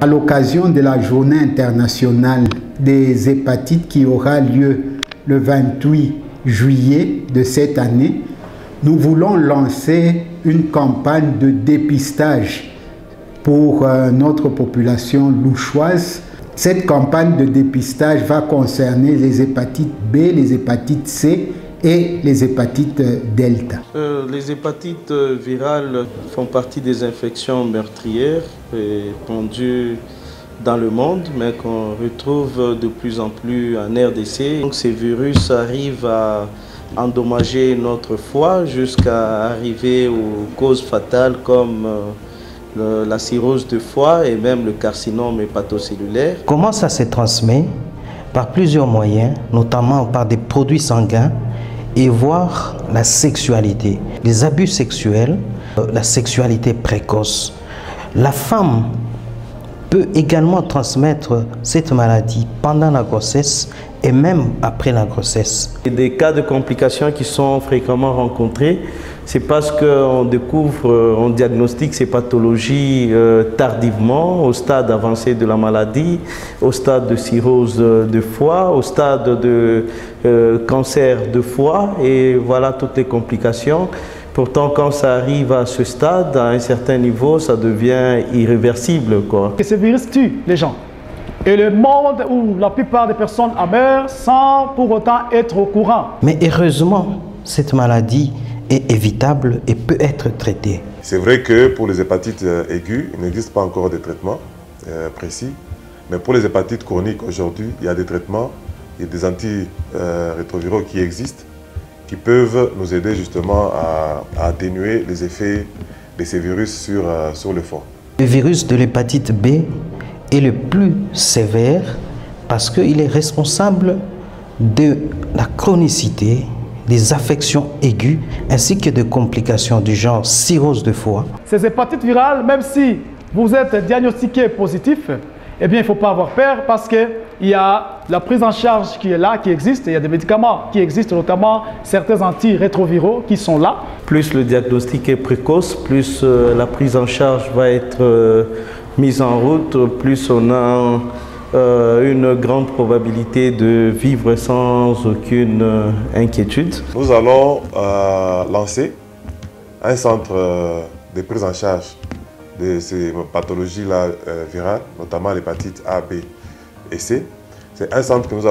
À l'occasion de la journée internationale des hépatites qui aura lieu le 28 juillet de cette année, nous voulons lancer une campagne de dépistage pour notre population louchoise. Cette campagne de dépistage va concerner les hépatites B, les hépatites C et les hépatites delta. Les hépatites virales font partie des infections meurtrières répandues dans le monde, mais qu'on retrouve de plus en plus en RDC. Donc, ces virus arrivent à endommager notre foie jusqu'à arriver aux causes fatales comme la cirrhose de foie et même le carcinome hépatocellulaire. Comment ça se transmet? Par plusieurs moyens, notamment par des produits sanguins et voire la sexualité, les abus sexuels, la sexualité précoce. La femme peut également transmettre cette maladie pendant la grossesse et même après la grossesse. Des cas de complications qui sont fréquemment rencontrés, c'est parce qu'on découvre, on diagnostique ces pathologies tardivement, au stade avancé de la maladie, au stade de cirrhose de foie, au stade de cancer de foie, et voilà toutes les complications. Pourtant, quand ça arrive à ce stade, à un certain niveau, ça devient irréversible, quoi. Et ce virus tue les gens. Et le monde où la plupart des personnes en meurent sans pour autant être au courant. Mais heureusement, cette maladie est évitable et peut être traitée. C'est vrai que pour les hépatites aiguës, il n'existe pas encore de traitement précis. Mais pour les hépatites chroniques, aujourd'hui, il y a des traitements, il y a des antirétroviraux qui existent, qui peuvent nous aider justement à atténuer les effets de ces virus sur le foie. Le virus de l'hépatite B est le plus sévère parce qu'il est responsable de la chronicité, des affections aiguës ainsi que de complications du genre cirrhose de foie. Ces hépatites virales, même si vous êtes diagnostiqué positif, eh bien, il ne faut pas avoir peur parce qu'il y a la prise en charge qui est là, qui existe. Il y a des médicaments qui existent, notamment certains antirétroviraux qui sont là. Plus le diagnostic est précoce, plus la prise en charge va être mise en route, plus on a une grande probabilité de vivre sans aucune inquiétude. Nous allons lancer un centre de prise en charge de ces pathologies-là virales, notamment l'hépatite A, B et C. C'est un centre que nous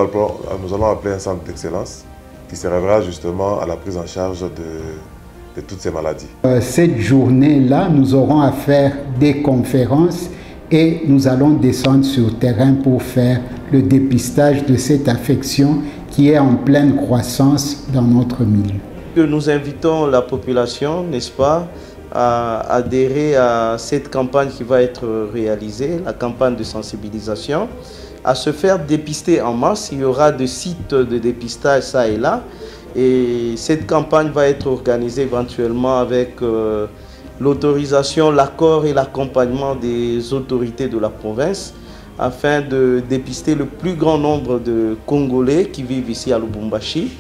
allons appeler un centre d'excellence qui servera justement à la prise en charge de toutes ces maladies. Cette journée-là, nous aurons à faire des conférences et nous allons descendre sur le terrain pour faire le dépistage de cette affection qui est en pleine croissance dans notre milieu. Nous invitons la population, n'est-ce pas, à adhérer à cette campagne qui va être réalisée, la campagne de sensibilisation, à se faire dépister en masse. Il y aura des sites de dépistage ça et là. Et cette campagne va être organisée éventuellement avec l'autorisation, l'accord et l'accompagnement des autorités de la province afin de dépister le plus grand nombre de Congolais qui vivent ici à Lubumbashi.